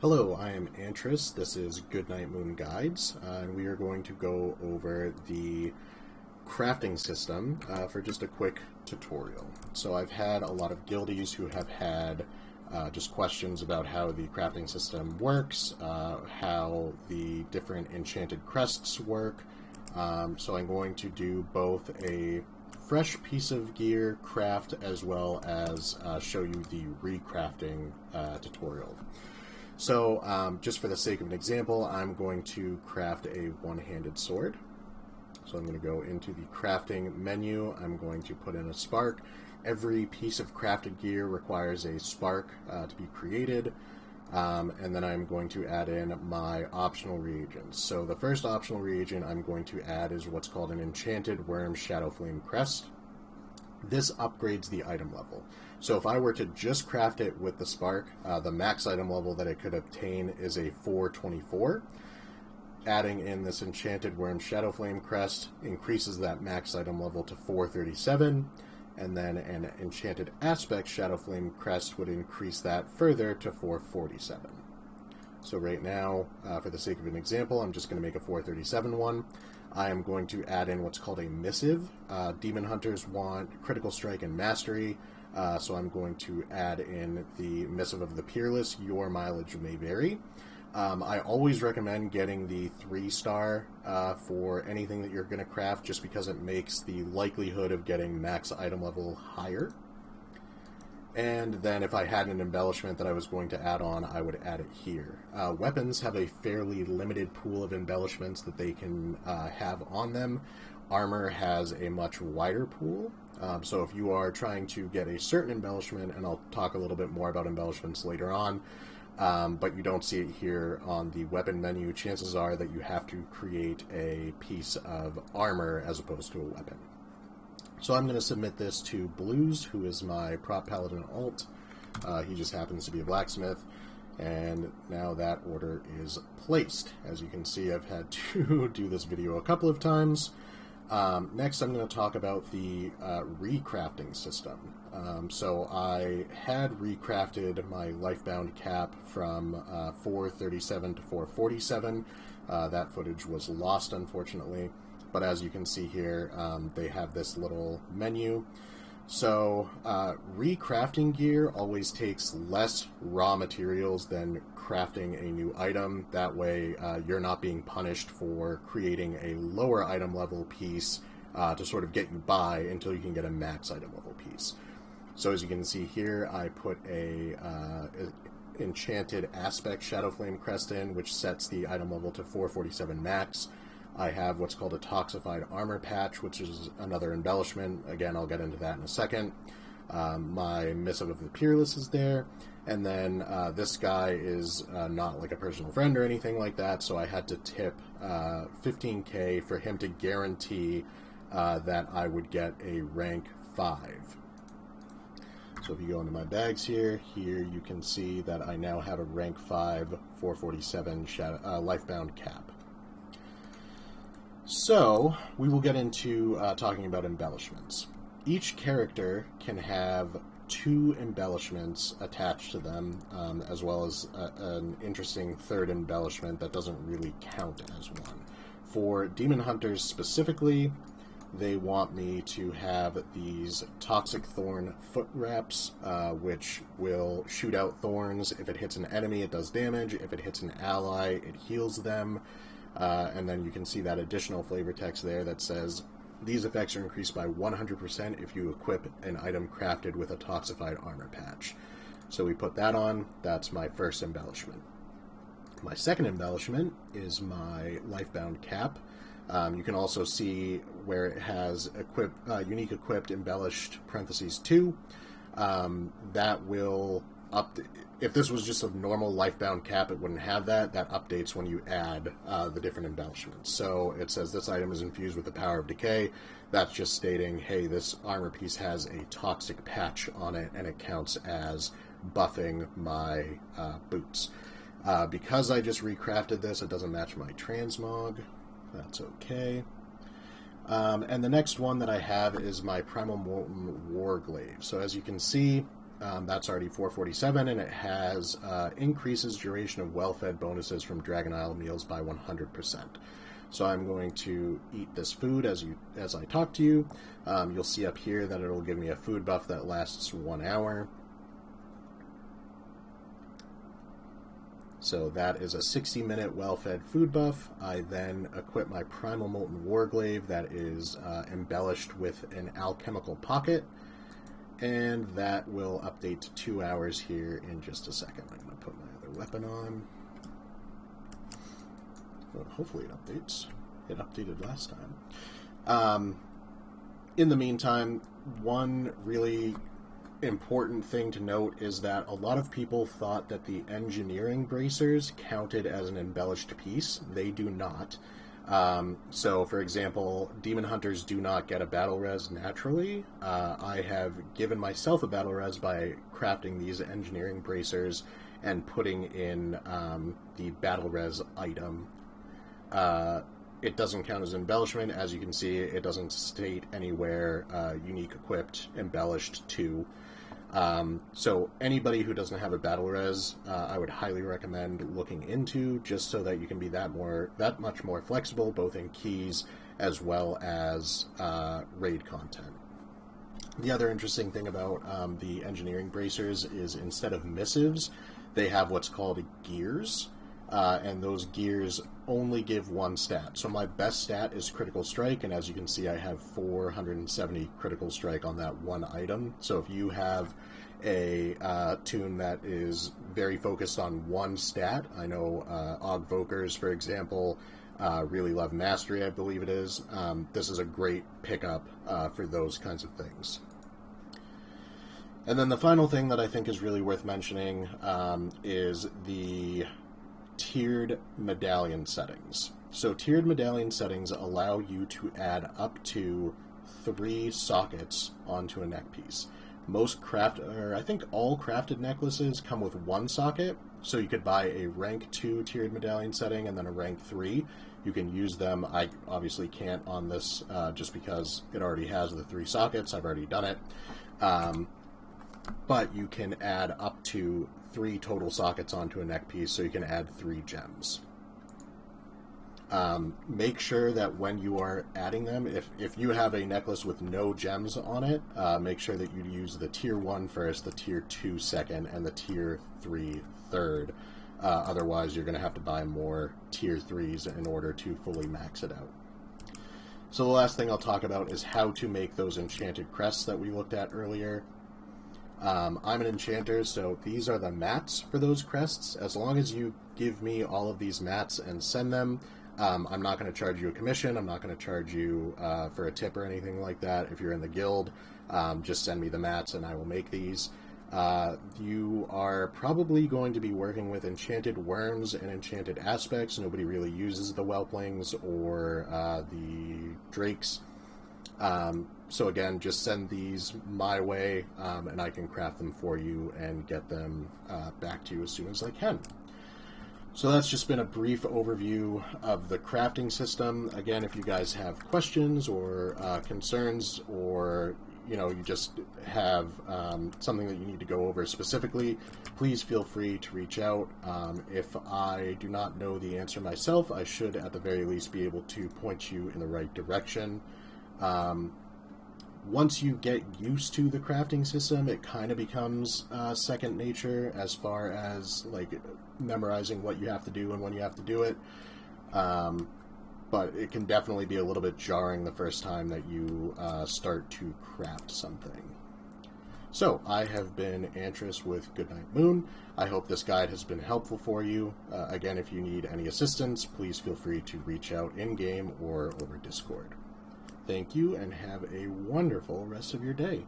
Hello, I am Antrus. This is Goodnight Moon Guides, and we are going to go over the crafting system for just a quick tutorial. So I've had a lot of guildies who have had just questions about how the crafting system works, how the different enchanted crests work. So I'm going to do both a fresh piece of gear craft as well as show you the recrafting tutorial. So, just for the sake of an example, I'm going to craft a one-handed sword. So I'm going to go into the crafting menu. I'm going to put in a spark. Every piece of crafted gear requires a spark to be created. And then I'm going to add in my optional reagents. So the first optional reagent I'm going to add is what's called an Enchanted Worm Shadow Flame Crest. This upgrades the item level. So if I were to just craft it with the spark, the max item level that it could obtain is a 424. Adding in this Enchanted Worm Shadow Flame Crest increases that max item level to 437, and then an Enchanted Aspect Shadow Flame Crest would increase that further to 447. So right now, for the sake of an example, I'm just going to make a 437 one. I am going to add in what's called a missive. Demon Hunters want Critical Strike and Mastery, so I'm going to add in the Missive of the Peerless. Your mileage may vary. I always recommend getting the 3-star for anything that you're going to craft, just because it makes the likelihood of getting max item level higher. And then if I had an embellishment that I was going to add on, I would add it here. Weapons have a fairly limited pool of embellishments that they can have on them. Armor has a much wider pool. So if you are trying to get a certain embellishment, and I'll talk a little bit more about embellishments later on, but you don't see it here on the weapon menu, chances are that you have to create a piece of armor as opposed to a weapon. So I'm going to submit this to Blues, who is my prop paladin alt. He just happens to be a blacksmith, and now that order is placed. As you can see, I've had to do this video a couple of times. Next, I'm going to talk about the recrafting system. So I had recrafted my Lifebound cap from 437 to 447. That footage was lost, unfortunately. But as you can see here, they have this little menu. So recrafting gear always takes less raw materials than crafting a new item. That way you're not being punished for creating a lower item level piece to sort of get you by until you can get a max item level piece. So as you can see here, I put a Enchanted Aspect Shadow Flame Crest in, which sets the item level to 447 max. I have what's called a Toxified Armor Patch, which is another embellishment. Again, I'll get into that in a second. My Missive of the Peerless is there. And then this guy is not like a personal friend or anything like that, so I had to tip 15k for him to guarantee that I would get a rank 5. So if you go into my bags here you can see that I now have a rank 5 447 Lifebound cap. So, we will get into talking about embellishments. Each character can have 2 embellishments attached to them, as well as an interesting third embellishment that doesn't really count as one. For Demon Hunters specifically, they want me to have these Toxic Thorn foot wraps, which will shoot out thorns. If it hits an enemy, it does damage. If it hits an ally, it heals them. And then you can see that additional flavor text there that says, these effects are increased by 100% if you equip an item crafted with a Toxified Armor Patch. So we put that on. That's my first embellishment. My second embellishment is my Lifebound cap. You can also see where it has unique equipped embellished parentheses 2. That will if this was just a normal Lifebound cap, it wouldn't have that. That updates when you add the different embellishments. So it says this item is infused with the power of decay. That's just stating, hey, this armor piece has a toxic patch on it, and it counts as buffing my boots. Because I just recrafted this, it doesn't match my transmog. That's okay. And the next one that I have is my Primal Molten Warglaive. So as you can see, That's already 447, and it has increases duration of well-fed bonuses from Dragon Isle meals by 100%. So I'm going to eat this food as I talk to you. You'll see up here that it'll give me a food buff that lasts 1 hour. So that is a 60-minute well-fed food buff. I then equip my Primal Molten Warglaive that is embellished with an alchemical pocket, and that will update to 2 hours here in just a second. I'm going to put my other weapon on. Well, hopefully it updates. It updated last time. In the meantime, one really important thing to note is that a lot of people thought that the engineering bracers counted as an embellished piece. They do not. So, for example, demon hunters do not get a battle res naturally. I have given myself a battle res by crafting these engineering bracers and putting in the battle res item. It doesn't count as embellishment. As you can see, it doesn't state anywhere unique, equipped, embellished to. So anybody who doesn't have a battle res, I would highly recommend looking into, just so that you can be that much more flexible, both in keys as well as raid content. The other interesting thing about the engineering bracers is instead of missives, they have what's called gears, and those gears only give one stat. So my best stat is critical strike, and as you can see, I have 470 critical strike on that one item. So if you have a tune that is very focused on one stat, I know Ogvokers, for example, really love Mastery, I believe it is. This is a great pickup for those kinds of things. And then the final thing that I think is really worth mentioning is the tiered medallion settings. So tiered medallion settings allow you to add up to 3 sockets onto a neck piece. I think all crafted necklaces come with 1 socket, so you could buy a rank 2 tiered medallion setting and then a rank 3. You can use them. I obviously can't on this just because it already has the 3 sockets. I've already done it. But you can add up to 3 total sockets onto a neck piece, so you can add 3 gems. Make sure that when you are adding them, if you have a necklace with no gems on it, make sure that you use the tier 1 first, the tier 2 second, and the tier 3 third. Otherwise, you're going to have to buy more tier 3s in order to fully max it out. So the last thing I'll talk about is how to make those enchanted crests that we looked at earlier. I'm an enchanter, so these are the mats for those crests. As long as you give me all of these mats and send them, I'm not going to charge you a commission. I'm not going to charge you for a tip or anything like that. If you're in the guild, just send me the mats and I will make these. You are probably going to be working with enchanted worms and enchanted aspects. Nobody really uses the whelplings or the drakes. So again, just send these my way, and I can craft them for you and get them back to you as soon as I can. So that's just been a brief overview of the crafting system. Again, if you guys have questions or concerns, or you just have something that you need to go over specifically, please feel free to reach out. If I do not know the answer myself, I should at the very least be able to point you in the right direction. Once you get used to the crafting system, it kind of becomes second nature as far as like memorizing what you have to do and when you have to do it. But it can definitely be a little bit jarring the first time that you start to craft something. So, I have been Antrus with Goodnight Moon. I hope this guide has been helpful for you. Again, if you need any assistance, please feel free to reach out in-game or over Discord. Thank you, and have a wonderful rest of your day.